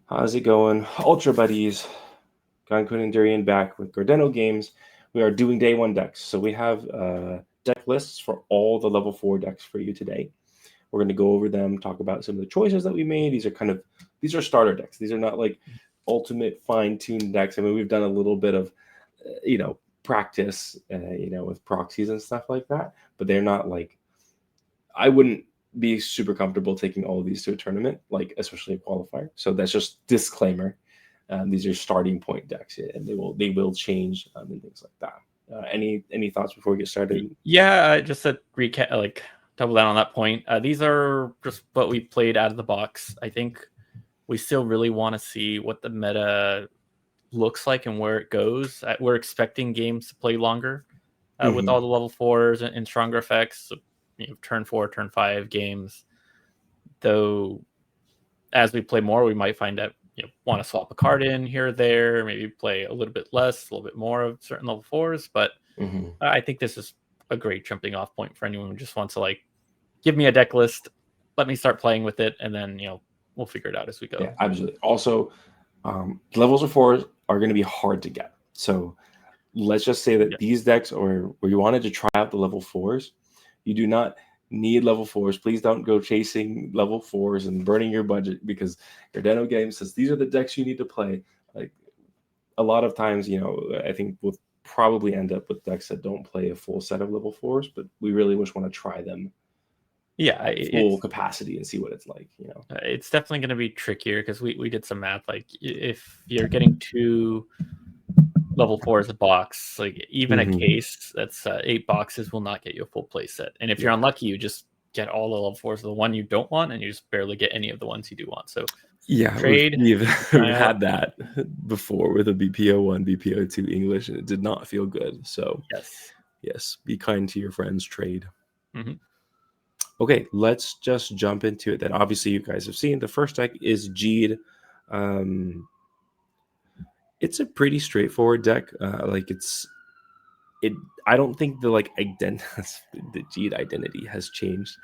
How's it going? Ultra Buddies, Gankun and Durian back with Gordeno Games. We are doing day one decks. So we have deck lists for all the level 4 decks for you today. We're going to go over them, talk about some of the choices that we made. These are starter decks. These are not like ultimate fine-tuned decks. I mean, we've done a little bit of, practice, with proxies and stuff like that, but they're not like, I wouldn't be super comfortable taking all of these to a tournament, like especially a qualifier. So that's just disclaimer. These are starting point decks, and they will change and things like that. Any thoughts before we get started? Yeah, just to recap, like double down on that point. These are just what we played out of the box. I think we still really want to see what the meta looks like and where it goes. We're expecting games to play longer with all the level 4s and stronger effects. So, turn 4, turn 5 games. Though, as we play more, we might find that want to swap a card in here or there, maybe play a little bit less, a little bit more of certain level 4s. But I think this is a great jumping off point for anyone who just wants to give me a deck list, let me start playing with it, and then we'll figure it out as we go. Yeah, absolutely. Also, levels of 4s are going to be hard to get. So let's just say that these decks, or where you wanted to try out the level 4s, you do not need level 4s. Please don't go chasing level 4s and burning your budget, because Gordeno Games says these are the decks you need to play. Like, a lot of times, I think we'll probably end up with decks that don't play a full set of level 4s, but we really just want to try them full capacity and see what it's like. It's definitely going to be trickier because we did some math. Like, if you're getting 2 level 4s a box, like even a case that's 8 boxes will not get you a full play set. And if you're unlucky, you just get all the level 4s of the one you don't want, and you just barely get any of the ones you do want. So trade. We've had that before with a BP01, BP02 English, and it did not feel good. So yes, be kind to your friends. Trade. Okay, let's just jump into it then. Obviously, you guys have seen the first deck is Jeed. It's a pretty straightforward deck. I don't think the the Jeed identity has changed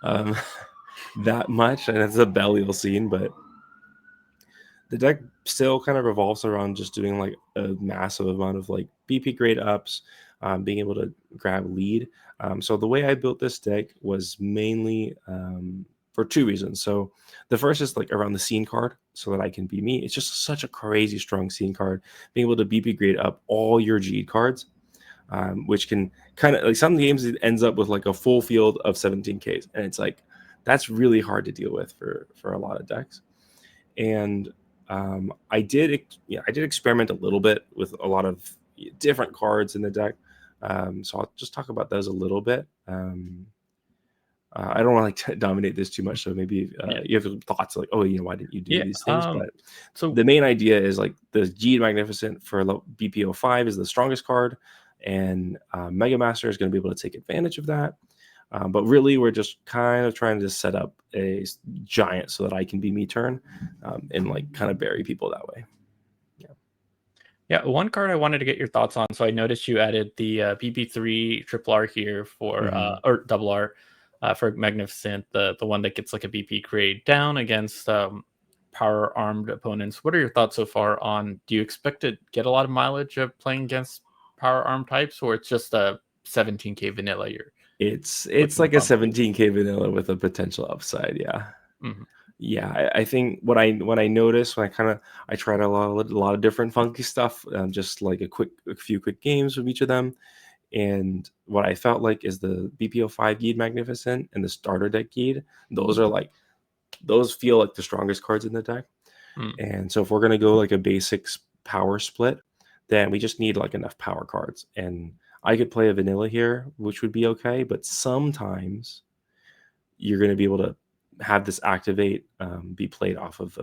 that much, and it's a Belial scene, but the deck still kind of revolves around just doing like a massive amount of like BP grade ups, being able to grab lead. So the way I built this deck was mainly for 2 reasons. So the first is like around the scene card, so that I can be me. It's just such a crazy strong scene card, being able to BP grade up all your G cards, which can kind of like some games it ends up with like a full field of 17Ks, and it's like that's really hard to deal with for a lot of decks. And I did experiment a little bit with a lot of different cards in the deck. So I'll just talk about those a little bit. I don't want to dominate this too much, so maybe you have thoughts like, oh, why didn't you do these things? But so the main idea is like the G Magnificent for BP05 is the strongest card, and Mega Master is going to be able to take advantage of that. But really, we're just kind of trying to set up a giant so that I can be me turn, and like kind of bury people that way. Yeah, one card I wanted to get your thoughts on. So I noticed you added the BP3 triple R here for or double R for Magnificent, the one that gets like a BP grade down against power armed opponents. What are your thoughts so far on? Do you expect to get a lot of mileage of playing against power armed types, or it's just a 17K vanilla? It's like a 17K vanilla with a potential upside. Yeah. Yeah, I think what I noticed when I tried a lot of different funky stuff, just like a few quick games with each of them, and what I felt like is the BP05 Geed Magnificent and the starter deck Geed, those feel like the strongest cards in the deck. And so if we're gonna go like a basics power split, then we just need like enough power cards, and I could play a vanilla here, which would be okay, but sometimes you're going to be able to have this activate be played off of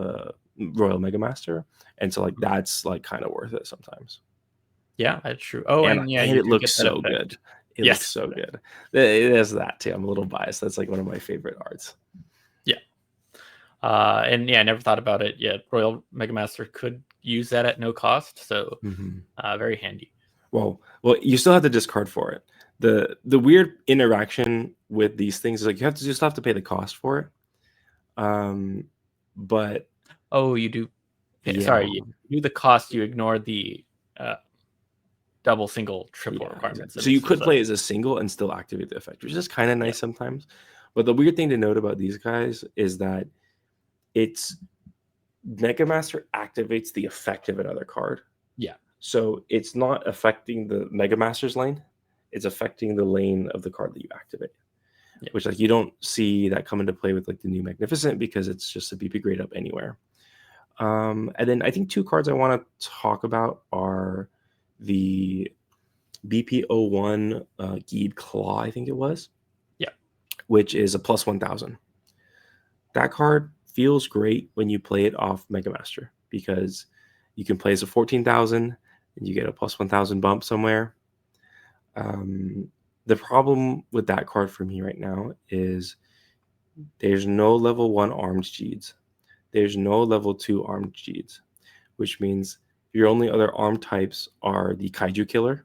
Royal Mega Master, and so like that's like kind of worth it sometimes. Yeah, that's true. Oh, and it looks so good. It looks so good. It has that too. I'm a little biased. That's like one of my favorite arts. Yeah. And I never thought about it yet. Royal Mega Master could use that at no cost, so very handy. Well, you still have to discard for it. The weird interaction with these things is like you still have to pay the cost for it. But you do. Yeah, Sorry, you do the cost, you ignore the double, single, triple yeah. requirements. It So you makes no could play sense. as a single and still activate the effect, which is kind of Yeah. nice sometimes. But the weird thing to note about these guys is that it's Mega Master activates the effect of another card. Yeah. So it's not affecting the Mega Master's lane; it's affecting the lane of the card that you activate. Yeah. Which like you don't see that come into play with like the new Magnificent because it's just a BP grade up anywhere. And then I think two cards I want to talk about are the BP01 Geed Claw, I think it was. Yeah. Which is a plus 1000. That card feels great when you play it off Mega Master because you can play as a 14,000 and you get a plus 1000 bump somewhere. The problem with that card for me right now is there's no level 1 armed Geeds. There's no level 2 armed Geeds, which means your only other armed types are the Kaiju Killer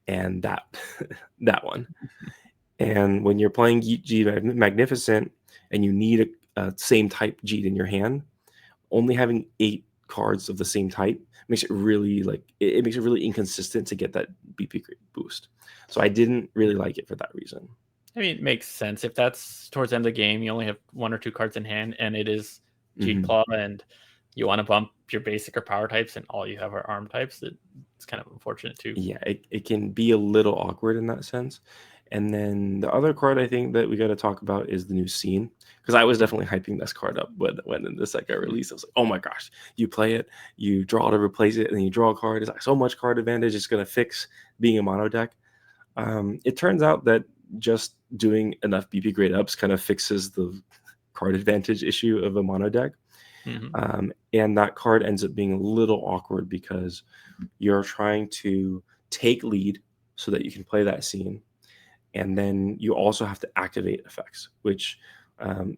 and that that one. And when you're playing G Magnificent and you need a same type G in your hand, only having 8 cards of the same type makes it really like it makes it really inconsistent to get that BP boost. So I didn't really like it for that reason. I mean, it makes sense. If that's towards the end of the game, you only have 1 or 2 cards in hand, and it is Geed Claw, and you want to bump your basic or power types, and all you have are arm types, it's kind of unfortunate too. Yeah, it can be a little awkward in that sense. And then the other card I think that we got to talk about is the new scene, because I was definitely hyping this card up when in the second release. I was like, oh my gosh, you play it, you draw to replace it, and then you draw a card. It's like so much card advantage. It's going to fix being a mono deck. It turns out that just doing enough BP grade ups kind of fixes the card advantage issue of a mono deck. And that card ends up being a little awkward because you're trying to take lead so that you can play that scene. And then you also have to activate effects, which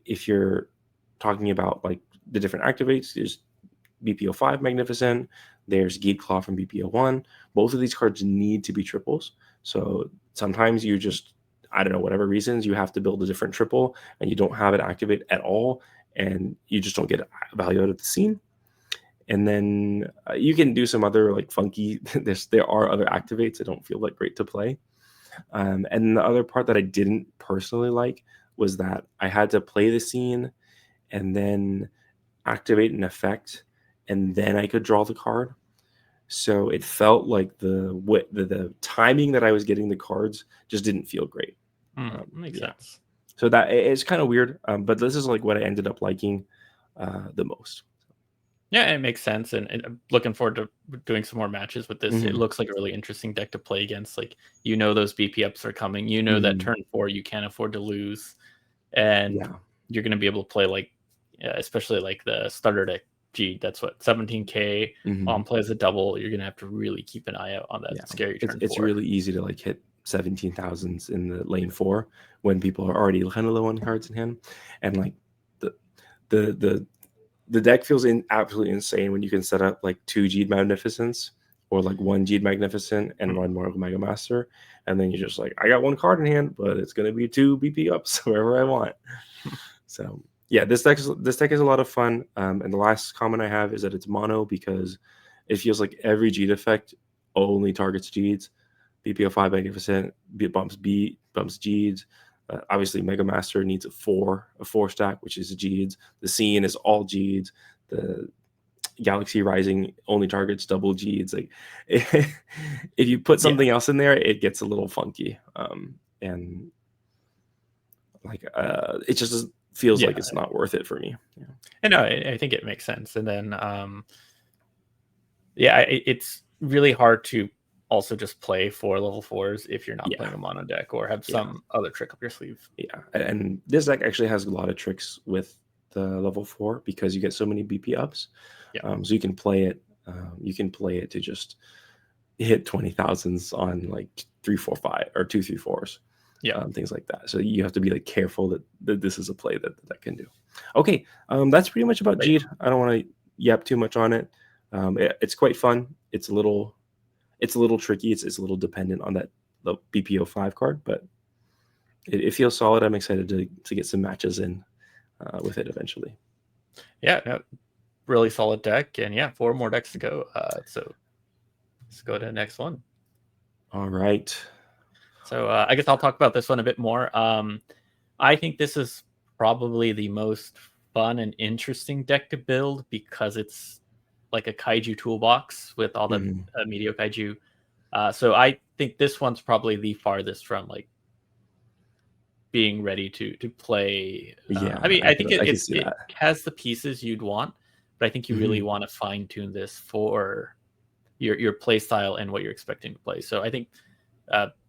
if you're talking about like the different activates, there's BP05 Magnificent, there's Geed Claw from BP01. Both of these cards need to be triples. So sometimes you just, I don't know, whatever reasons, you have to build a different triple and you don't have it activate at all, and you just don't get value out of the scene. And then you can do some other like funky, there are other activates that don't feel like great to play. And the other part that I didn't personally like was that I had to play the scene and then activate an effect, and then I could draw the card. So it felt like the timing that I was getting the cards just didn't feel great. Makes sense. So that it's kind of weird, but this is like what I ended up liking the most. Yeah, it makes sense, and I'm looking forward to doing some more matches with this. It looks like a really interesting deck to play against. Like, those BP ups are coming. That turn 4 you can't afford to lose, and you're going to be able to play like, especially like the starter deck G. That's what 17k on play as a double. You're going to have to really keep an eye out on that scary turn. It's really easy to like hit 17,000s in the lane 4 when people are already kind of low on cards in hand, and like the deck feels absolutely insane when you can set up like 2 Geed Magnificence or like 1 Geed Magnificent and run more Mega Master, and then you're just like, I got 1 card in hand, but it's gonna be 2 BP ups wherever I want. So yeah, this deck is a lot of fun. And the last comment I have is that it's mono because it feels like every Geed effect only targets Geeds. BP05 Magnificent bumps Geeds. Obviously, Mega Master needs a 4 stack, which is Geeds. The scene is all Geeds. The Galaxy Rising only targets double Geeds. Like, if you put something else in there, it gets a little funky. And like, it just feels like it's not worth it for me. Yeah. And no, I think it makes sense. And then, it's really hard to also just play 4 level 4s if you're not playing a mono deck or have some other trick up your sleeve. Yeah, and this deck actually has a lot of tricks with the level 4 because you get so many BP ups. So you can play it. You can play it to just hit 20,000s on like 3, 4, 5 or 2, 3, 4s. Things like that. So you have to be like careful that this is a play that can do. Okay, that's pretty much about Geed. I don't want to yap too much on it. It's quite fun. It's a little tricky. It's a little dependent on the BP05 card, but it feels solid. I'm excited to get some matches in with it eventually. Yeah, really solid deck. And yeah, 4 more decks to go. So let's go to the next one. All right. So I guess I'll talk about this one a bit more. I think this is probably the most fun and interesting deck to build because it's like a kaiju toolbox with all the Medio kaiju. So I think this one's probably the farthest from like being ready to play. Yeah, I mean, I think I can it see it that. has the pieces you'd want, but I think you really want to fine tune this for your play style and what you're expecting to play. So I think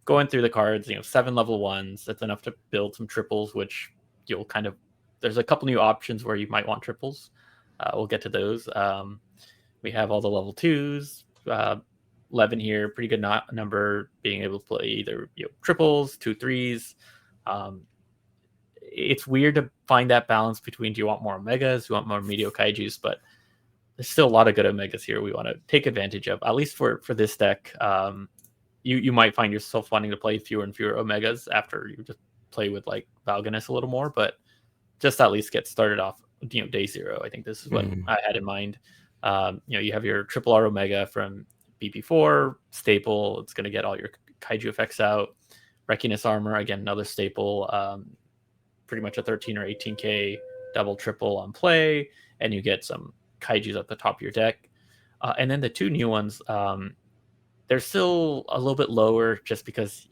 going through the cards, 7 level 1s, that's enough to build some triples, which you'll kind of, there's a couple new options where you might want triples. We'll get to those. We have all the level 2s, 11 here, pretty good number, being able to play either triples, 2 3s. It's weird to find that balance between, do you want more omegas, do you want more Medio kaijus, but there's still a lot of good omegas here we want to take advantage of, at least for this deck. You might find yourself wanting to play fewer and fewer omegas after you just play with like Valganus a little more, but just at least get started off day 0. I think this is what I had in mind. You have your triple R omega from BP4 staple. It's going to get all your kaiju effects out. Reckiness armor, again, another staple. Pretty much a 13 or 18k double triple on play, and you get some kaijus at the top of your deck. And then the 2 new ones, they're still a little bit lower just because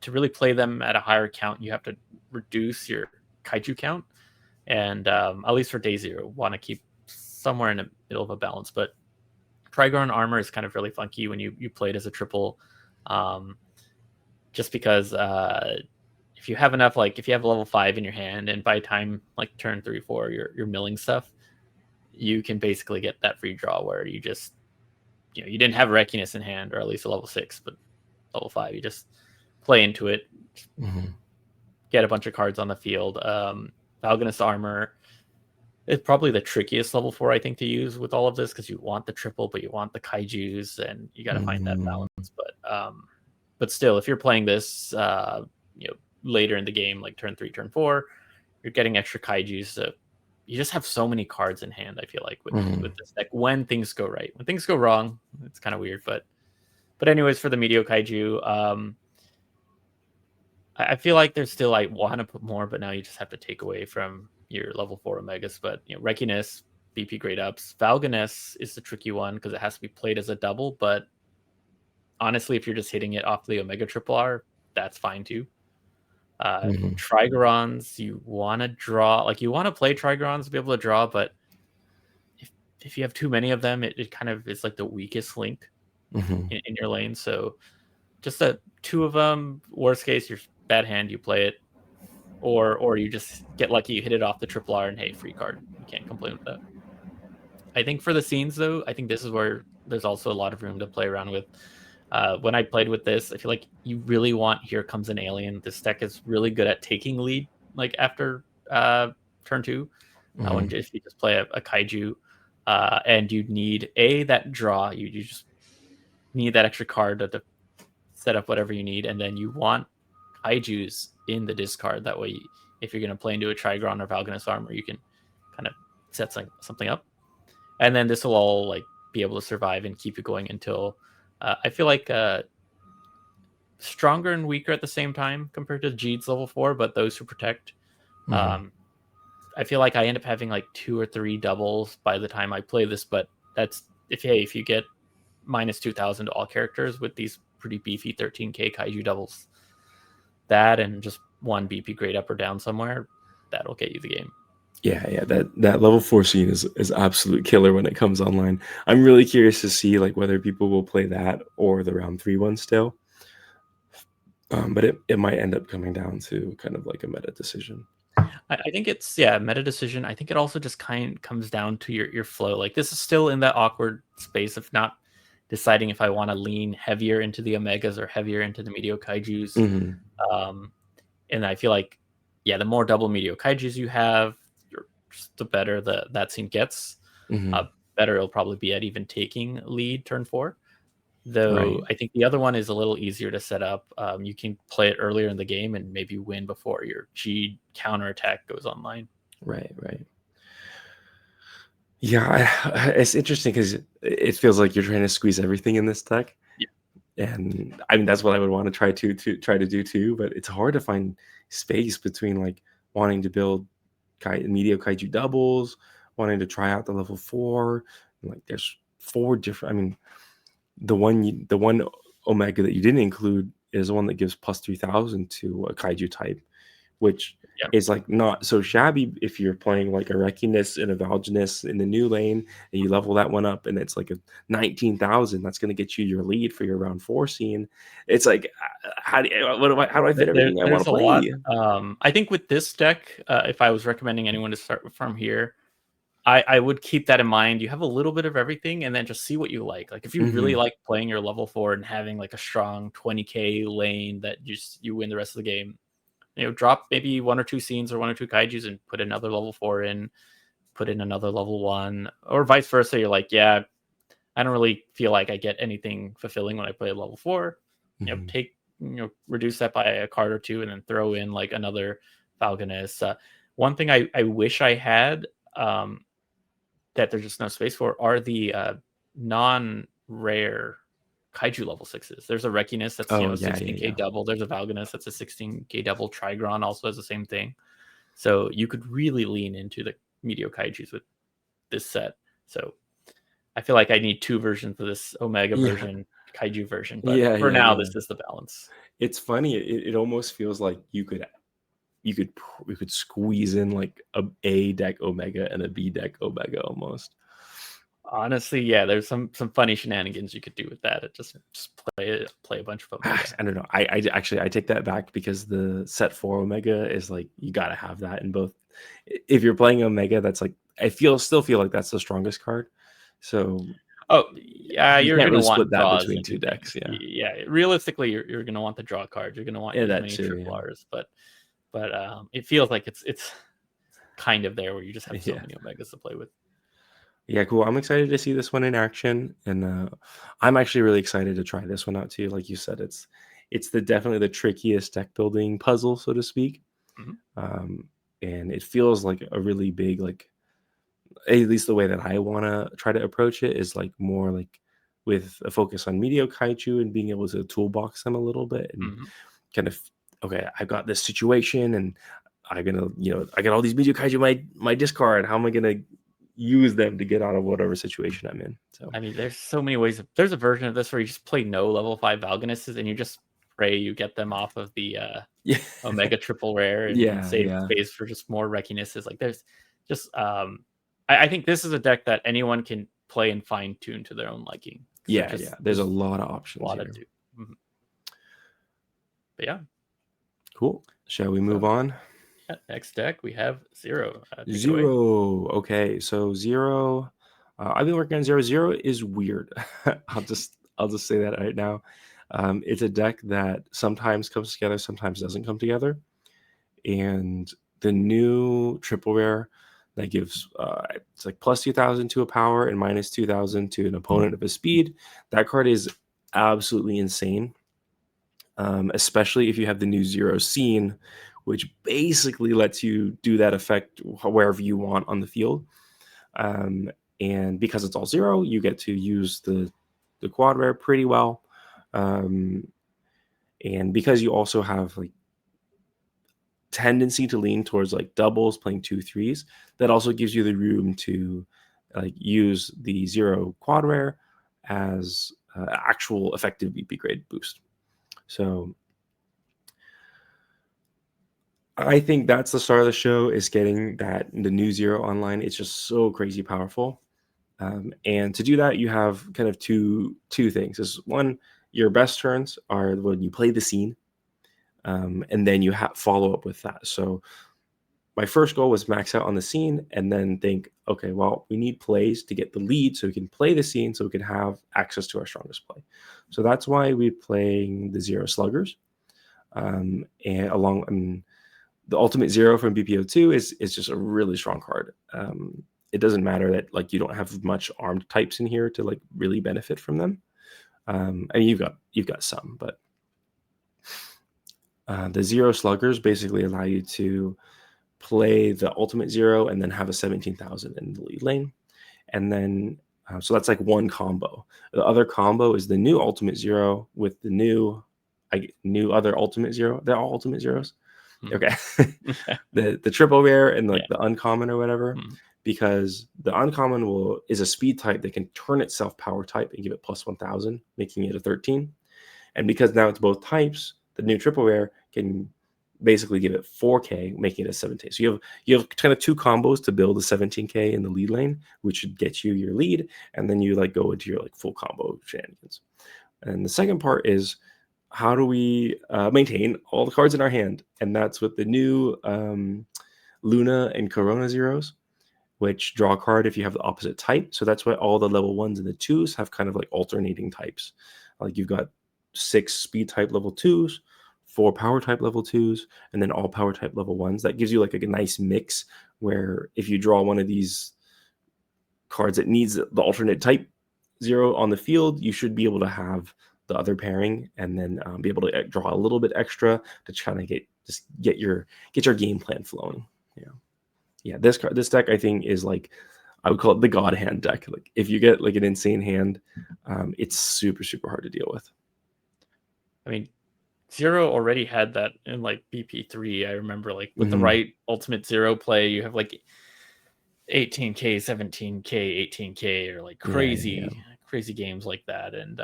to really play them at a higher count, you have to reduce your kaiju count. And at least for day 0, want to keep somewhere in the middle of a balance. But Trigon armor is kind of really funky when you play it as a triple, just because if you have enough, like if you have a level 5 in your hand, and by time like turn 3 4 you're milling stuff, you can basically get that free draw where you just you didn't have Reckiness in hand, or at least a level 6, but level 5 you just play into it, get a bunch of cards on the field. Valganus armor is probably the trickiest level 4 I think to use with all of this, because you want the triple but you want the kaijus, and you got to find that balance. But still, if you're playing this later in the game, like turn 3 turn 4, you're getting extra kaijus, so you just have so many cards in hand, I feel like, with this deck when things go right. When things go wrong, it's kind of weird. But anyways, for the Medio kaiju, I feel like there's still, I want to put more, but now you just have to take away from your level 4 omegas. But Reckiness, BP grade ups. Valganess is the tricky one because it has to be played as a double, but honestly, if you're just hitting it off the omega triple R, that's fine too. Trigorons, you want to draw, like you want to play Trigorons to be able to draw, but if you have too many of them, it kind of is like the weakest link in your lane. So just 2 of them, worst case, your bad hand, you play it, or you just get lucky, you hit it off the triple R, and hey, free card. You can't complain with that. I think for the scenes though, I think this is where there's also a lot of room to play around with. When I played with this, I feel like you really want Here Comes an Alien. This deck is really good at taking lead, like after turn 2, when if you just play a kaiju, and you need that draw. You just need that extra card to set up whatever you need, and then you want kaijus in the discard. That way, if you're going to play into a Trigron or Valganus armor, you can kind of set something up, and then this will all like be able to survive and keep it going until I feel like stronger and weaker at the same time compared to Jeed's level 4, but those who protect. I feel like I end up having like 2 or 3 doubles by the time I play this, but that's if you get minus 2,000 to all characters with these pretty beefy 13k kaiju doubles, that and just 1 BP grade up or down somewhere, that'll get you the game. Yeah, that level 4 scene is absolute killer when it comes online. I'm really curious to see like whether people will play that or the round 3 one still. But it might end up coming down to kind of like a meta decision. I think it's meta decision. I think it also just kind of comes down to your flow. Like this is still in that awkward space of not deciding if I want to lean heavier into the omegas or heavier into the Medio kaijus. And I feel like the more double Medio kaijus you have, the better that scene gets. Better it'll probably be at even taking lead turn 4. Though I think the other one is a little easier to set up. You can play it earlier in the game and maybe win before your G counterattack goes online. Right. Yeah, it's interesting because it feels like you're trying to squeeze everything in this deck, Yeah. and I mean that's what I would want to try to do too. But it's hard to find space between like wanting to build media kaiju doubles, wanting to try out the level 4. And, like there's 4 different. I mean, the one omega that you didn't include is the one that gives plus 3000 to a kaiju type, which Yeah. is like not so shabby if you're playing like a Reckiness and a Valginus in the new lane and you level that one up and it's like a 19,000. That's going to get you your lead for your round 4 scene. It's like how do I fit everything I want There's to a lot. play? I think with this deck, if I was recommending anyone to start from here, I would keep that in mind. You have a little bit of everything, and then just see what you like. Like if you really Mhm. like playing your level 4 and having like a strong 20k lane that you win the rest of the game, drop maybe 1 or 2 scenes or 1 or 2 kaijus and put another level 4 in, put in another level 1, or vice versa. You're like, yeah, I don't really feel like I get anything fulfilling when I play level 4. Mhm. Take reduce that by a card or 2, and then throw in like another Falconess. One thing I wish I had, that there's just no space for, are the non-rare kaiju level 6s. There's a Reckiness that's Oh, yeah, yeah, 16k yeah. double. There's a Valganus that's a 16k double. Trigron also has the same thing. So you could really lean into the Meteor Kaijus with this set. So I feel like I need 2 versions of this Omega Yeah. version, Kaiju version, but Yeah, for yeah, now, yeah. this is the balance. It's funny. It almost feels like you could squeeze in like a deck Omega and a B deck Omega almost. Honestly, yeah, there's some funny shenanigans you could do with that. It just play a bunch of Omega. I don't know. I actually I take that back because the set 4 Omega is like you gotta have that in both. If you're playing Omega, that's like I still feel like that's the strongest card. So Oh, yeah, you you're can't gonna really split want that draws between 2 anything. decks. Yeah, Yeah, realistically, you're gonna want the draw cards. You're gonna want yeah, as that many too. triple Yeah, R's, but it feels like it's kind of there where you just have so yeah, many Omegas to play with. yeah. Cool. I'm excited to see this one in action, and I'm actually really excited to try this one out too. Like you said, it's the definitely the trickiest deck building puzzle, so to speak. Mhm. Um, and it feels like a really big like at least the way that I want to try to approach it is like more like with a focus on media kaiju and being able to toolbox them a little bit and Mhm. kind of okay, I've got this situation and I'm gonna I got all these media kaiju my discard. How am I gonna use them to get out of whatever situation I'm in? So I mean, there's so many ways. There's a version of this where you just play no level 5 Valganuses and you just pray you get them off of the yeah, Omega triple rare and yeah, save yeah, space for just more Reckinesses. Like there's just I think this is a deck that anyone can play and fine tune to their own liking. So yeah, yeah. just There's a there's lot of a options lot to here. do. Mhm. But yeah, Cool. Shall we move so on? yeah, next deck we have Zero. Take it away. Zero. Okay, so zero. I've been working on zero. Zero is weird. I'll just say that right now. It's a deck that sometimes comes together, sometimes doesn't come together. And the new triple rare that gives it's like plus 2000 to a power and minus 2000 to an opponent of a speed. That card is absolutely insane. Especially if you have the new zero scene, which basically lets you do that effect wherever you want on the field. Um, and because it's all zero, you get to use the quad rare pretty well. Um, and because you also have like tendency to lean towards like doubles, playing 2 3s, that also gives you the room to like use the zero quad rare as actual effective BP grade boost. So I think that's the star of the show is getting that the new zero online. It's just so crazy powerful. And to do that, you have kind of two things. Is one, your best turns are when you play the scene, and then you follow up with that. So my first goal was max out on the scene, and then think, okay, well, we need plays to get the lead, so we can play the scene, so we can have access to our strongest play. So that's why we're playing the zero sluggers, and along. The ultimate zero from BPO2 is just a really strong card. It doesn't matter that like you don't have much armed types in here to like really benefit from them. I mean you've got some, but the zero sluggers basically allow you to play the ultimate zero and then have a 17,000 in the lead lane. And then so that's like one combo. The other combo is the new Ultimate Zero with the new other Ultimate Zero. They're all Ultimate Zeros. Okay. the triple rare and like the uncommon or whatever, because the uncommon is a speed type that can turn itself power type and give it plus 1000, making it a 13. And because now it's both types, the new triple rare can basically give it 4k, making it a 17. So you have kind of two combos to build a 17k in the lead lane, which should get you your lead, and then you like go into your like full combo shenanigans. And the second part is, how do we maintain all the cards in our hand? And that's with the new Luna and Corona Zeros, which draw a card if you have the opposite type. So that's why all the level 1s and the 2s have kind of like alternating types. Like you've got 6 speed type level 2s, 4 power type level 2s, and then all power type level 1s. That gives you like a nice mix where if you draw one of these cards that needs the alternate type zero on the field, you should be able to have the other pairing and then be able to draw a little bit extra to kind of get your game plan flowing. Yeah. This deck I think is like, I would call it the God hand deck. Like if you get like an insane hand, it's super hard to deal with. I mean, Zero already had that in like BP3. I remember like with the right Ultimate Zero play, you have like 18k, 17k, 18k, or like crazy games like that. And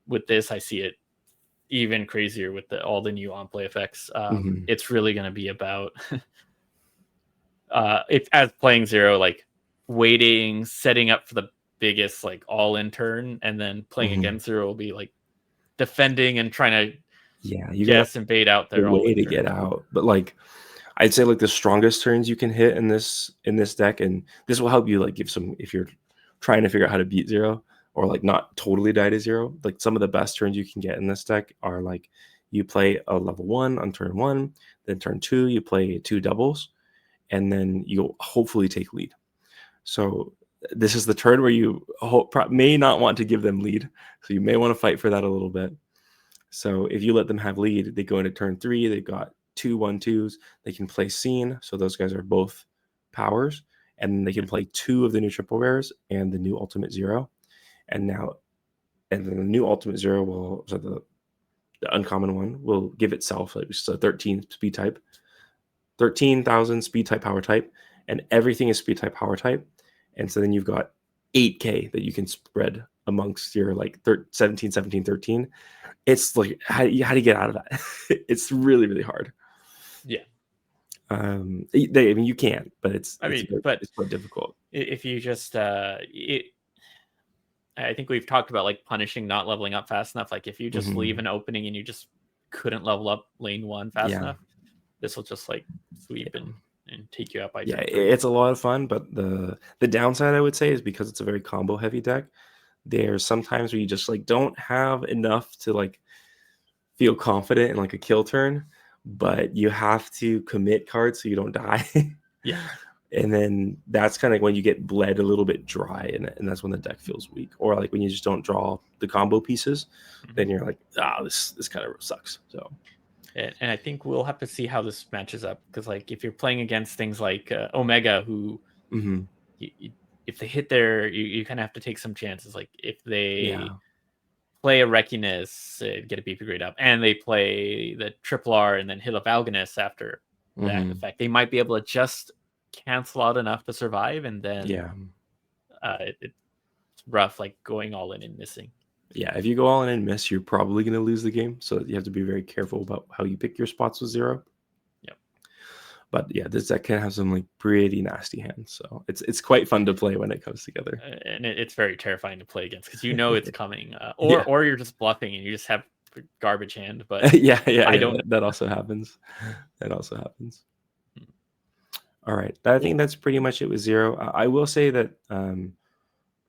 with this, I see it even crazier with all the new on play effects. It's really going to be about if as playing Zero, like waiting, setting up for the biggest like all in turn, and then playing against Zero will be like defending and trying to you guess and bait out their all way to get out. But like I'd say like the strongest turns you can hit in this deck, and this will help you like give some, if you're trying to figure out how to beat Zero or like not totally die to Zero, like some of the best turns you can get in this deck are like you play a level 1 on turn 1, then turn 2 you play 2 doubles, and then you'll hopefully take lead. So this is the turn where you may not want to give them lead, so you may want to fight for that a little bit. So if you let them have lead, they go into turn 3, they've got 2 1/2s, they can play Scene, so those guys are both powers, and they can play 2 of the new triple rares and the new Ultimate Zero. And then the new Ultimate Zero so the uncommon one will give itself like just a 13 speed type, 13,000 speed type power type, and everything is speed type power type. And so then you've got 8k that you can spread amongst your like 17, 17, 13. It's like how do you get out of that? It's really hard. I mean you can, but it's quite difficult. If you just I think we've talked about like punishing not leveling up fast enough. Like if you just leave an opening and you just couldn't level up lane 1 fast enough, this will just like sweep and take you out by turn 3. It's a lot of fun, but the downside I would say is because it's a very combo heavy deck, there's sometimes where you just like don't have enough to like feel confident in like a kill turn, but you have to commit cards so you don't die. And then that's kind of when you get bled a little bit dry, and that's when the deck feels weak. Or like when you just don't draw the combo pieces, then you're like, this kind of sucks. So, and I think we'll have to see how this matches up, because like if you're playing against things like Omega, who if they hit there, you kind of have to take some chances. Like if they play a Reckiness, get a BP grade up, and they play the Triple R and then hit a Valganus after that effect, they might be able to just cancel out enough to survive, and then it's rough like going all in and missing. If you go all in and miss, you're probably going to lose the game, so you have to be very careful about how you pick your spots with Zero. But this deck can have some like pretty nasty hands, so it's quite fun to play when it comes together, and it's very terrifying to play against because it's coming, or you're just bluffing and you just have garbage hand. But I don't that also happens. All right, I think that's pretty much it with Zero. I will say that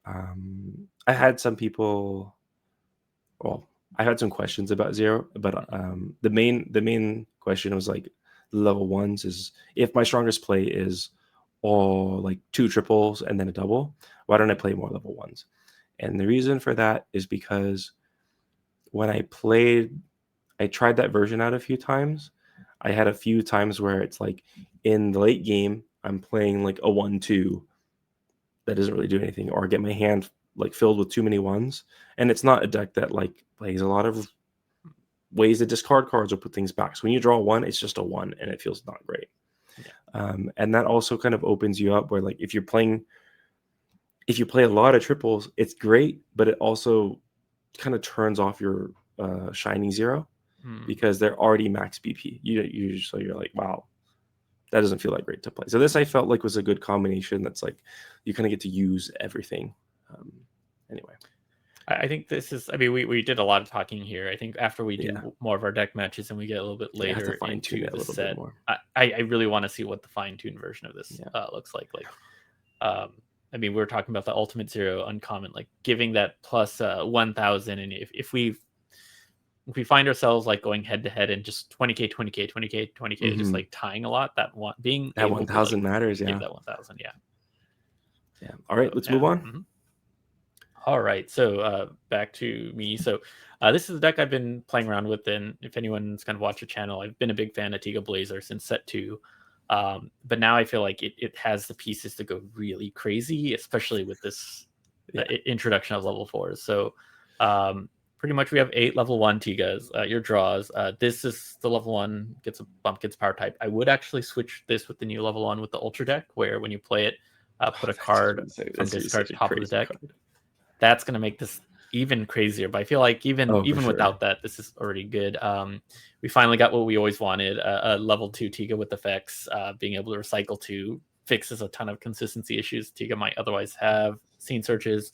I had some people. Well, I had some questions about Zero, but the main question was like level 1s is, if my strongest play is all like 2 triples and then a double, why don't I play more level 1s? And the reason for that is because when I tried that version out a few times. I had a few times where it's like in the late game, I'm playing like a 1-2 that doesn't really do anything, or get my hand like filled with too many ones. And it's not a deck that like plays a lot of ways to discard cards or put things back. So when you draw one, it's just a one, and it feels not great. Yeah. And that also kind of opens you up where like if you play a lot of triples, it's great, but it also kind of turns off your Shining Zero because they're already max BP. So you're like, wow, that doesn't feel that great to play. So this I felt like was a good combination. That's like you kind of get to use everything. Anyway, I think this is. I mean, we did a lot of talking here. I think after we do Yeah. more of our deck matches and we get a little bit I have to later fine-tune into it a the little set, bit more. I really want to see what the fine-tuned version of this Yeah. looks like. Like, I mean, we were talking about the Ultimate Zero uncommon, like giving that plus 1,000, and if we find ourselves like going head to head and just 20k, 20k, 20k, 20k, just like tying a lot, that one being That able to like 1,000 matters. give Yeah. that 1,000, yeah. Yeah. All right, So, let's yeah. move on. Mhm. All right, so back to me. So this is a deck I've been playing around with, and if anyone's kind of watched the channel, I've been a big fan of Tiga Blazar since set 2. But now I feel like it has the pieces to go really crazy, especially with this introduction of level 4s. So pretty much we have 8 level 1 Tigas, your draws. This is the level 1, gets a bump, gets power type. I would actually switch this with the new level 1 with the Ultra deck, where when you play it, put a card from discard top of the deck. That's going to make this even crazier. But I feel like even without that, this is already good. We finally got what we always wanted, a level 2 Tiga with effects. Being able to recycle 2 fixes a ton of consistency issues Tiga might otherwise have. Scene searches,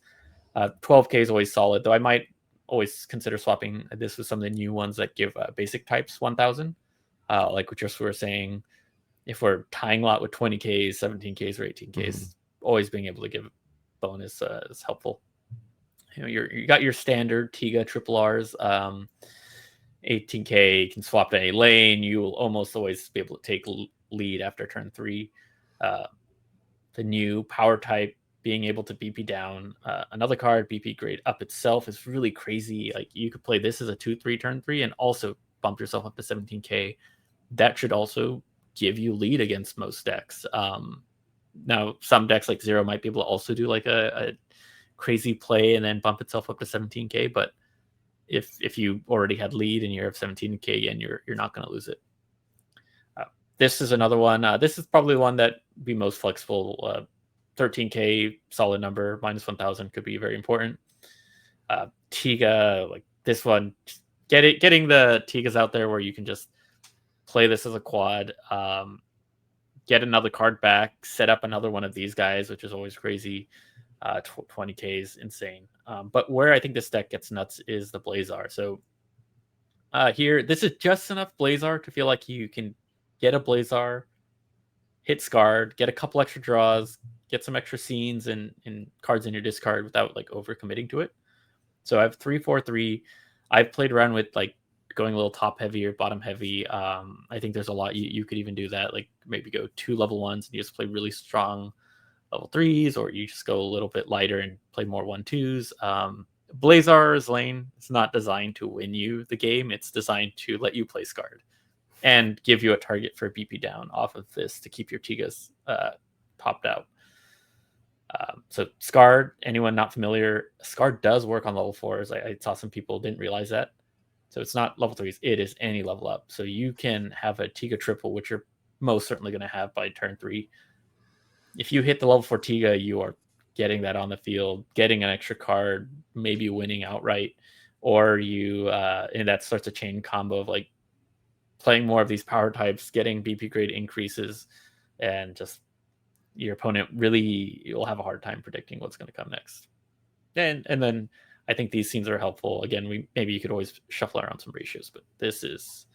12k is always solid, though I might always consider swapping this with some of the new ones that give basic types 1,000. Like we just were saying, if we're tying a lot with 20ks, 17ks, or 18ks, always being able to give bonus is helpful. You know, you got your standard Tiga triple Rs. 18k, you can swap to any lane. You will almost always be able to take lead after turn 3. The new power type being able to BP down another card, BP grade up itself is really crazy. Like you could play this as a 2/3 turn 3 and also bump yourself up to 17k. That should also give you lead against most decks. Now some decks like Zero might be able to also do like a crazy play and then bump itself up to 17k, but if you already had lead and you're at 17k again, you're not going to lose it. This is another one. This is probably the one that be most flexible. 13k solid number, minus 1,000 could be very important. Tiga, like this one, getting the Tigas out there where you can just play this as a quad, get another card back, set up another one of these guys, which is always crazy. 20k is insane. But where I think this deck gets nuts is the Blazar. So here, this is just enough Blazar to feel like you can get a Blazar, hit Scarred, get a couple extra draws, get some extra scenes and cards in your discard without like overcommitting to it. So I have 3/4/3. I've played around with like going a little top heavy or bottom heavy. I think there's a lot you could even do that. Like maybe go 2 level 1s and you just play really strong level 3s, or you just go a little bit lighter and play more 1/2s. Blazar's lane is not designed to win you the game. It's designed to let you play Scarred and give you a target for BP down off of this to keep your Tigas popped out. So Scarred, anyone not familiar, Scarred does work on level 4s. I saw some people didn't realize that. So it's not level 3s, it is any level up. So you can have a Tiga triple, which you're most certainly going to have by turn 3. If you hit the level 4 Tiga, you are getting that on the field, getting an extra card, maybe winning outright, or you and that starts a chain combo of like playing more of these power types, getting BP grade increases, and just your opponent really will have a hard time predicting what's going to come next. And then I think these scenes are helpful. Again, maybe you could always shuffle around some ratios, but this is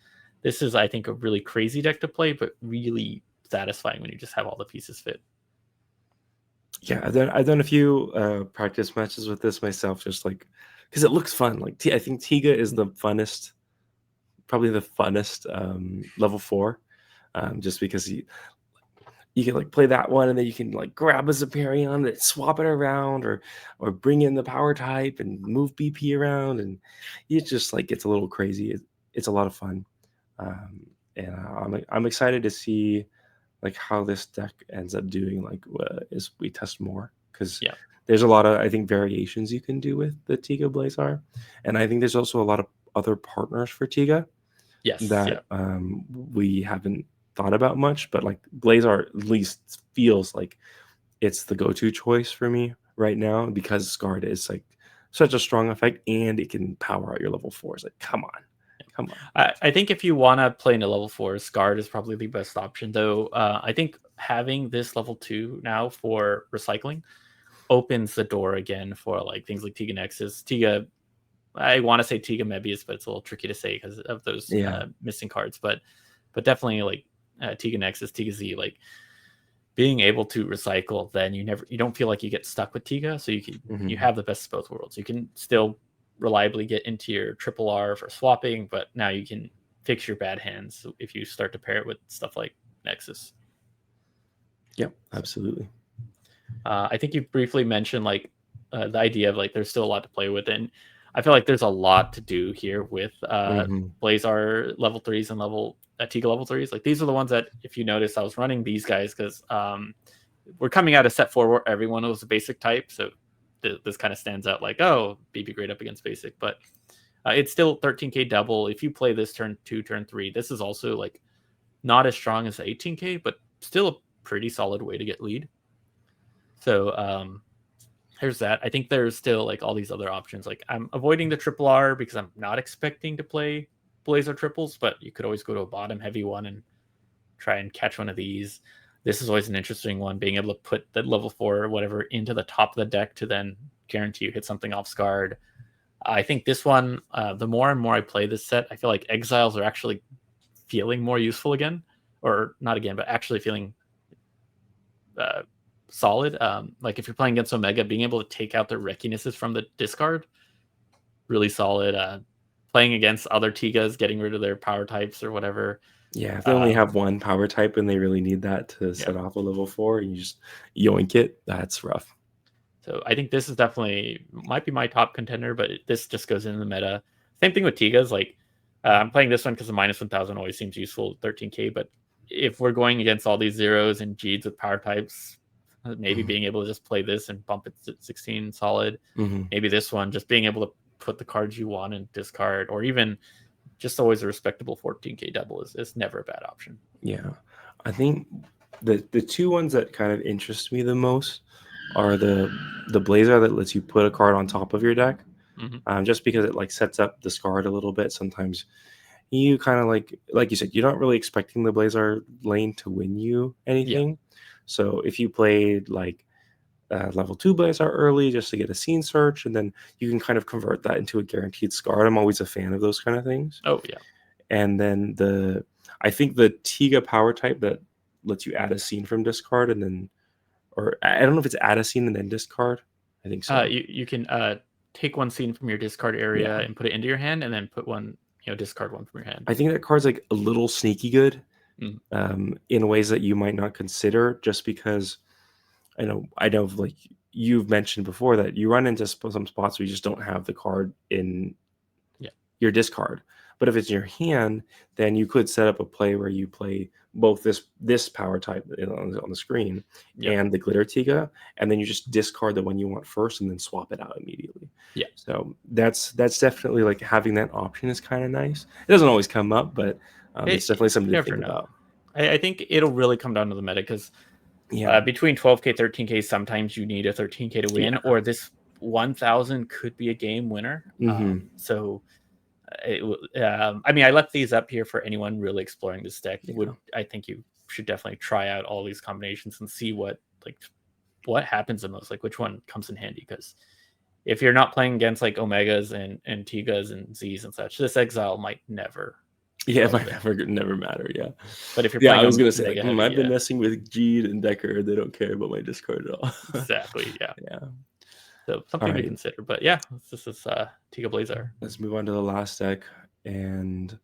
I think a really crazy deck to play, but really satisfying when you just have all the pieces fit. Yeah, I've done a few practice matches with this myself, just like because it looks fun. Like I think Tiga is the funnest, probably the funnest level 4, just because you can like play that one and then you can like grab a Zeparion and swap it around, or bring in the power type and move BP around, and it just like gets a little crazy. It's a lot of fun, and I'm excited to see like how this deck ends up doing, like as we test more, because Yeah. there's a lot of, I think, variations you can do with the Tiga Blazar, and I think there's also a lot of other partners for Tiga Yes. Yeah. that we haven't thought about much, but like Blazar at least feels like it's the go-to choice for me right now because Scarred is like such a strong effect and it can power out your level 4s. Like, come on. Come on. I think if you want to play in a level 4, Scarred is probably the best option, though. I think having this level 2 now for recycling opens the door again for like things like Tiga Nexus. Tiga, I want to say Tiga Mebius, but it's a little tricky to say because of those Yeah. missing cards. But definitely like Tiga Nexus, Tiga Z, like being able to recycle, then you don't feel like you get stuck with Tiga, so you Mhm. have the best of both worlds. You can still reliably get into your triple R for swapping, but now you can fix your bad hands if you start to pair it with stuff like Nexus. Yep, absolutely. I think you briefly mentioned like the idea of like there's still a lot to play with, and I feel like there's a lot to do here with Mhm. Blazar level 3s and Tiga level 3s. Like these are the ones that, if you notice, I was running these guys because we're coming out of set 4 where everyone was a basic type, so this kind of stands out like, oh, BB grade up against basic, but it's still 13k double. If you play this turn 2, turn 3, this is also like not as strong as 18k, but still a pretty solid way to get lead. So there's that. I think there's still like all these other options. Like I'm avoiding the triple R because I'm not expecting to play Blazar triples, but you could always go to a bottom heavy one and try and catch one of these. This is always an interesting one, being able to put the level 4 or whatever into the top of the deck to then guarantee you hit something off Scarred. I think this one, the more and more I play this set, I feel like Exiles are actually feeling more useful again, or not again, but actually feeling solid. Like if you're playing against Omega, being able to take out their Rekinesses from the discard, really solid. Playing against other Tigas, getting rid of their power types or whatever. Yeah, if they only have one power type and they really need that to set off a level 4 and you just yoink it, that's rough. So I think this is definitely might be my top contender, but this just goes into the meta. Same thing with Tigas. Like I'm playing this one because the minus 1000 always seems useful, 13k. But if we're going against all these zeros and G's with power types, maybe being able to just play this and bump it to 16 solid. Maybe this one, just being able to put the cards you want and discard, or even just always a respectable 14k double is never a bad option. Yeah, I think the two ones that kind of interest me the most are the Blazar that lets you put a card on top of your deck, just because it like sets up the Scarred a little bit. Sometimes you kind of like you said, you're not really expecting the Blazar lane to win you anything. So if you played like level 2 Blazar early just to get a scene search, and then you can kind of convert that into a guaranteed Scarred. I'm always a fan of those kind of things. Oh yeah. And then I think the Tiga power type that lets you add a scene from discard and then, or I don't know if it's add a scene and then discard. I think so. You can take one scene from your discard area and put it into your hand, and then put one, discard one from your hand. I think that card's like a little sneaky good in ways that you might not consider, just because I know like you've mentioned before that you run into some spots where you just don't have the card in your discard. But if it's in your hand, then you could set up a play where you play both this power type on the screen and the glitter Tiga, and then you just discard the one you want first and then swap it out immediately. Yeah. So that's definitely like having that option is kind of nice. It doesn't always come up, but it's definitely something to think about. I think it'll really come down to the meta because between 12k, 13k, sometimes you need a 13k to win, or this 1000 could be a game winner. So I mean, I left these up here for anyone really exploring this deck. I think you should definitely try out all these combinations and see what happens in those, like which one comes in handy. Because if you're not playing against like Omegas and Tigas and Z's and such, this Exile might never. Yeah, it might never matter. Yeah, but if you're playing, I was gonna say, I've been messing with Jeed and Decker. They don't care about my discard at all. Exactly. Yeah. Yeah. So something to consider. But yeah, this is Tiga Blazar. Let's move on to the last deck. And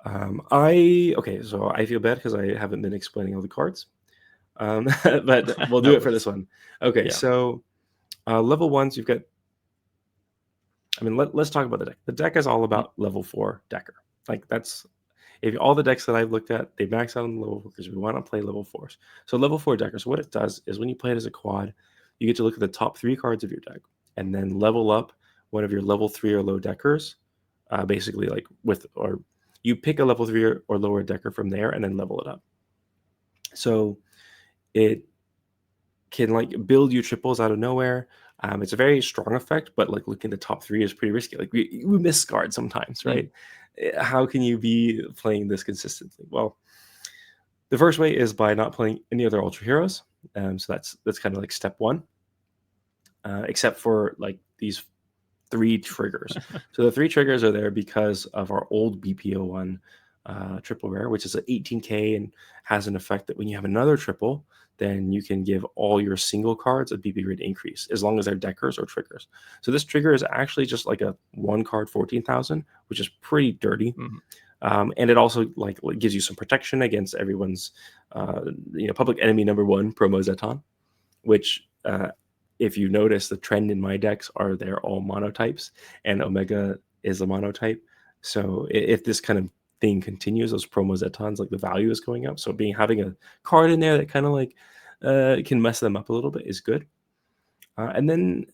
so I feel bad because I haven't been explaining all the cards. But we'll do it for this one. Okay, so level 1s, you've got, I mean, let's talk about the deck. The deck is all about level 4 Decker. Like that's, if all the decks that I've looked at, they max out on level 4 because we want to play level 4s. So level 4 Decker, so what it does is when you play it as a quad, you get to look at the top 3 cards of your deck and then level up one of your level 3 or low deckers, basically like or you pick a level 3 or lower decker from there and then level it up. So it can like build you triples out of nowhere. It's a very strong effect, but like looking at the top 3 is pretty risky. Like we miss cards sometimes, right? How can you be playing this consistently? Well, the first way is by not playing any other Ultra Heroes. So that's kind of like step 1, except for like these 3 triggers. So the 3 triggers are there because of our old BP01 triple rare, which is an 18k and has an effect that when you have another triple, then you can give all your single cards a BP grade increase as long as they're deckers or triggers. So this trigger is actually just like a 1 card 14,000, which is pretty dirty. And it also like gives you some protection against everyone's public enemy number 1, Promo Zeton, which if you notice, the trend in my decks are they're all monotypes, and Omega is a monotype. So if this kind of thing continues, those Promo Zetons, like the value is going up. So having a card in there that kind of like can mess them up a little bit is good. And then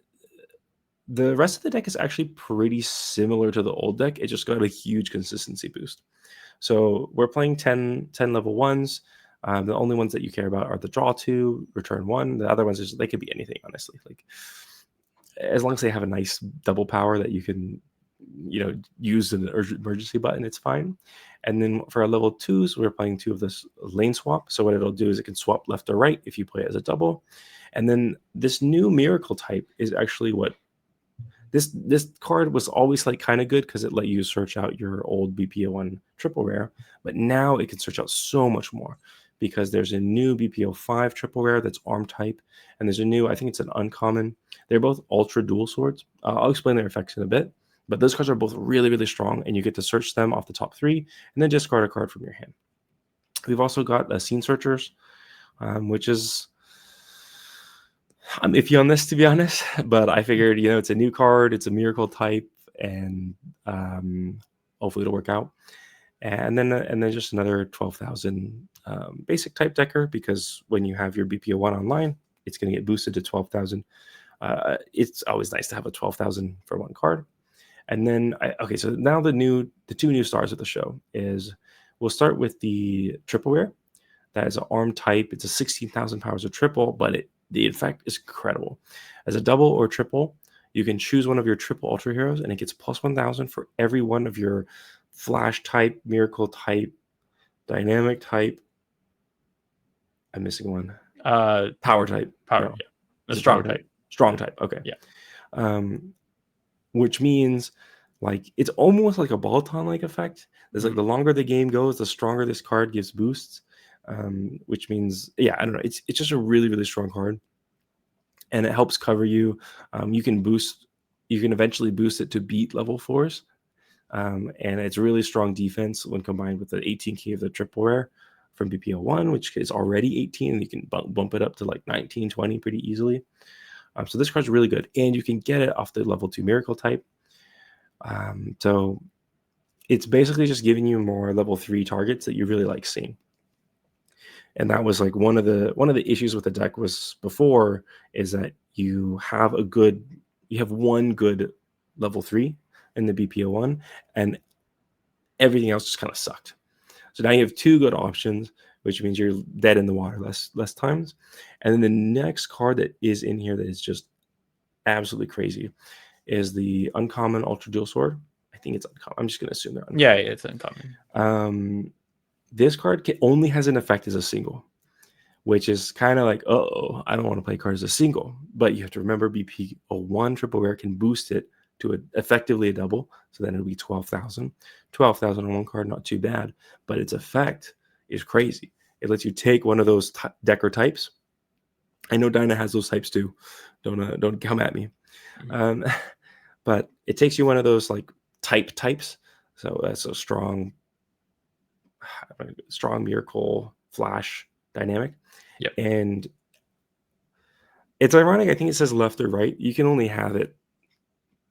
the rest of the deck is actually pretty similar to the old deck. It just got a huge consistency boost. So we're playing 10 level 1s. The only ones that you care about are the draw 2, return 1. The other ones, they could be anything, honestly. Like, as long as they have a nice double power that you can, use an emergency button, it's fine. And then for our level 2s, we're playing 2 of this lane swap. So what it'll do is it can swap left or right if you play it as a double. And then this new miracle type is actually what this card was always like kind of good because it let you search out your old BP01 triple rare, but now it can search out so much more because there's a new BP05 triple rare that's arm type, and there's a new, I think it's an uncommon. They're both ultra dual swords. I'll explain their effects in a bit, but those cards are both really, really strong, and you get to search them off the top 3 and then discard a card from your hand. We've also got Scene Searchers, which is, I'm iffy on this, to be honest, but I figured, it's a new card, it's a miracle type, and hopefully it'll work out. And then just another 12,000 basic type decker, because when you have your BP01 online, it's going to get boosted to 12,000. It's always nice to have a 12,000 for 1 card. And then, so now the 2 new stars of the show is, we'll start with the triple rare. That is an arm type. It's a 16,000 powers of triple, but the effect is incredible. As a double or triple, you can choose one of your triple ultra heroes, and it gets plus 1,000 for every one of your flash type, miracle type, dynamic type. I'm missing one. Power type. Power. Yeah. The strong type. Strong type. Okay. Yeah. Which means like it's almost like a Balton-like effect. There's like the longer the game goes, the stronger this card gives boosts. Which means, I don't know. It's just a really, really strong card, and it helps cover you. You can eventually boost it to beat level 4s, and it's really strong defense when combined with the 18k of the triple rare from BP01, which is already 18, and you can bump it up to like 19, 20 pretty easily. So this card's really good, and you can get it off the level 2 miracle type. So it's basically just giving you more level 3 targets that you really like seeing. And that was like one of the issues with the deck was before is that you have one good level 3 in the BP01, and everything else just kind of sucked. So now you have 2 good options, which means you're dead in the water less times. And then the next card that is in here that is just absolutely crazy is the uncommon ultra dual sword. I think it's uncommon. I'm just going to assume they're uncommon. Yeah, it's uncommon. This card only has an effect as a single, which is kind of like, I don't want to play cards as a single. But you have to remember BP01 triple rare can boost it to effectively a double. So then it'll be 12,000. 12,000 on 1 card, not too bad. But its effect is crazy. It lets you take one of those decker types. I know Dyna has those types too. Don't come at me. But it takes you one of those like types. So that's a strong miracle flash dynamic. Yep. And it's ironic. I think it says left or right. You can only have it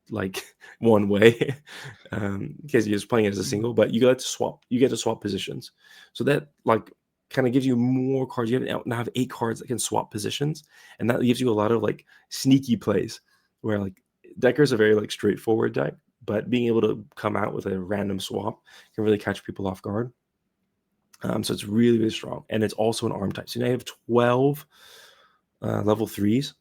like one way because you're just playing it as a single, but you get to swap positions. So that like kind of gives you more cards. You now have 8 cards that can swap positions, and that gives you a lot of like sneaky plays where like Decker's a very like straightforward deck, but being able to come out with a random swap can really catch people off guard. So it's really, really strong, and it's also an arm type. So now you have 12 level 3s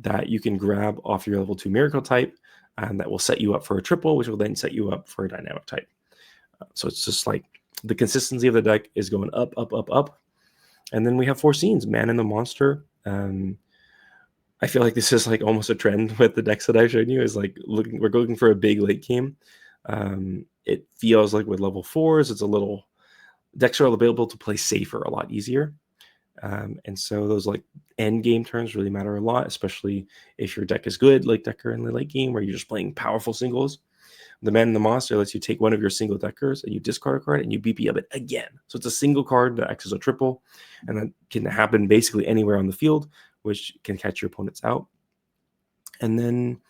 that you can grab off your level 2 miracle type, and that will set you up for a triple, which will then set you up for a dynamic type. So it's just like the consistency of the deck is going up, up, up, up. And then we have 4 scenes, Man and the Monster. I feel like this is like almost a trend with the decks that I've shown you, is like we're looking for a big late game. It feels like with level 4s, it's a little, decks are available to play safer a lot easier. And so those like end game turns really matter a lot, especially if your deck is good, like Decker in the late game, where you're just playing powerful singles. The Man and the Monster lets you take one of your single Deckers and you discard a card and you BP up it again. So it's a single card that acts as a triple, and that can happen basically anywhere on the field, which can catch your opponents out. And then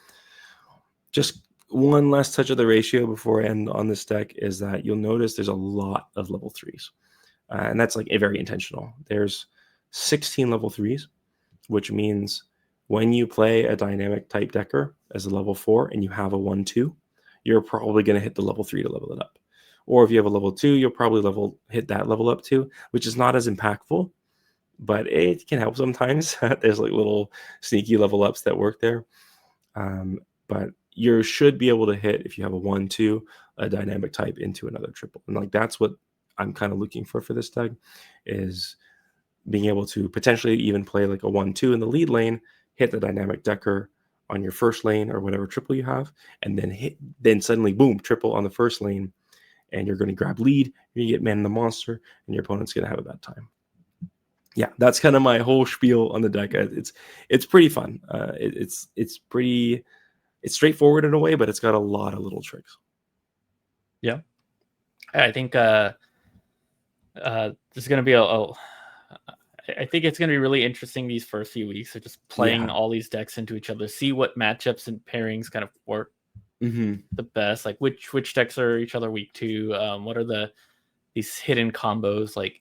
just one last touch of the ratio before I end on this deck is that you'll notice there's a lot of level 3s. And that's like very intentional. There's 16 level 3s, which means when you play a dynamic type Decker as a level 4 and you have a 1-2, you're probably going to hit the level 3 to level it up. Or if you have a level 2, you'll probably hit that level up too, which is not as impactful, but it can help sometimes. There's like little sneaky level ups that work there. But you should be able to hit, if you have a 1-2, a dynamic type into another triple. And like that's what I'm kind of looking for this deck, is being able to potentially even play like a 1-2 in the lead lane, hit the dynamic Decker on your first lane or whatever triple you have, and then suddenly boom, triple on the first lane, and you're going to grab lead, you get Man in the Monster, and your opponent's going to have a bad time. Yeah, that's kind of my whole spiel on the deck. It's pretty fun. It's straightforward in a way, but it's got a lot of little tricks. Yeah, I think there's going to be I think it's going to be really interesting these first few weeks of just playing all these decks into each other, see what matchups and pairings kind of work the best, like which decks are each other weak to, what are these hidden combos, like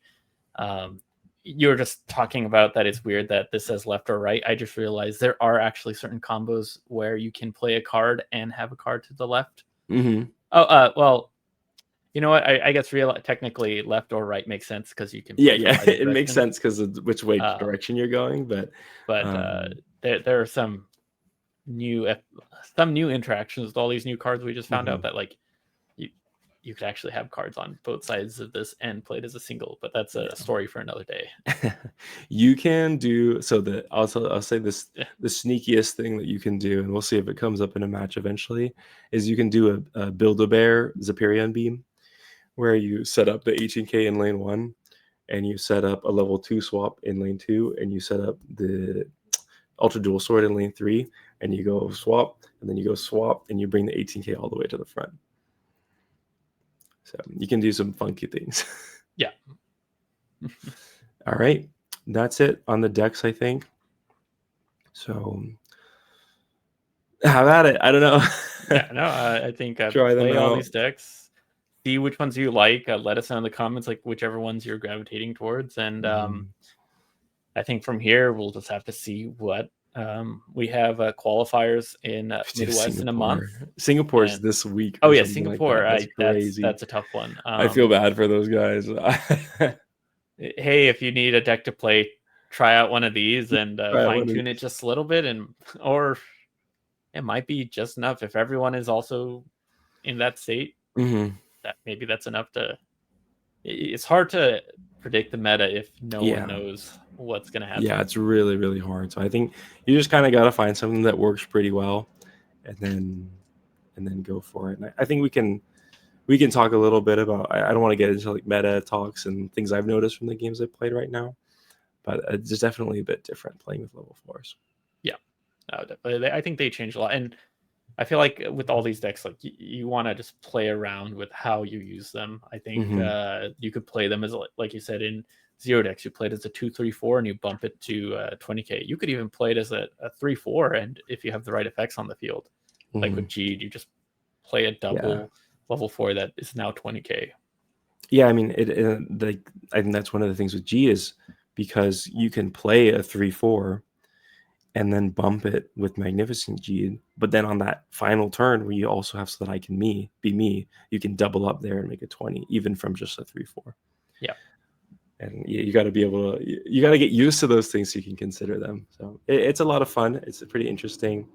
you're just talking about that it's weird that this says left or right. I just realized there are actually certain combos where you can play a card and have a card to the left. Well, you know what? I guess technically left or right makes sense because you can. It makes sense because of which way direction you're going. But there are some new interactions with all these new cards. We just found out that like you could actually have cards on both sides of this and played as a single, but that's a story for another day. You can do so. I'll say this: the sneakiest thing that you can do, and we'll see if it comes up in a match eventually, is you can do a Build-A-Bear Zephyrian Beam, where you set up the 18k in lane 1, and you set up a level 2 swap in lane 2, and you set up the Ultra Dual Sword in lane 3, and you go swap, and then you go swap, and you bring the 18k all the way to the front. So you can do some funky things. Yeah. All right. That's it on the decks, I think. So have at it. I don't know. I think play all these decks, see which ones you like. Let us know in the comments, like whichever ones you're gravitating towards. And I think from here, we'll just have to see what we have qualifiers in Midwest in a month. Singapore's this week. Oh yeah, Singapore. That's crazy. That's a tough one. I feel bad for those guys. Hey, if you need a deck to play, try out one of these and fine tune it just a little bit, or it might be just enough if everyone is also in that state. That maybe that's enough to. It's hard to predict the meta if no one knows what's going to happen. Yeah, it's really, really hard. So I think you just kind of got to find something that works pretty well, and then go for it. And I think we can talk a little bit about. I don't want to get into like meta talks and things I've noticed from the games I've played right now, but it's definitely a bit different playing with level 4s. Yeah, definitely. I think they changed a lot, and I feel like with all these decks, like you want to just play around with how you use them. I think you could play them as, like you said, in Zero decks, you play it as a 2/3/4 and you bump it to 20k. You could even play it as a 3/4, and if you have the right effects on the field, like with G, you just play a double level 4 that is now 20k. Yeah, I mean, I think that's one of the things with G is because you can play a 3/4 and then bump it with Magnificent G, but then on that final turn where you also have So That I Can Be Me, you can double up there and make a 20, even from just a 3/4. Yeah. And you got to be able to, you got to get used to those things so you can consider them. So it's a lot of fun. It's pretty interesting.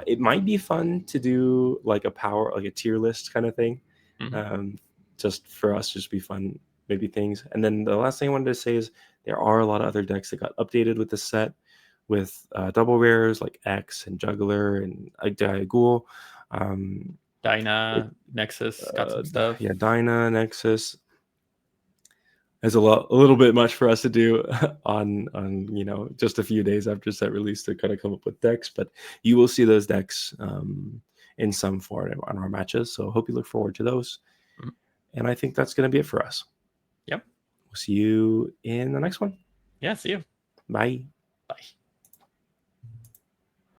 It might be fun to do like a tier list kind of thing. Mm-hmm. Just for us, just be fun, maybe things. And then the last thing I wanted to say is there are a lot of other decks that got updated with this set, with double rares like X and Juggler and Ghoul. It, Dyna, Nexus got some stuff. yeah, Dyna, Nexus. There's a little bit much for us to do on just a few days after set release to kind of come up with decks, but you will see those decks in some form on our matches. So hope you look forward to those. Mhm. And I think that's going to be it for us. Yep. We'll see you in the next one. Yeah, see you. Bye.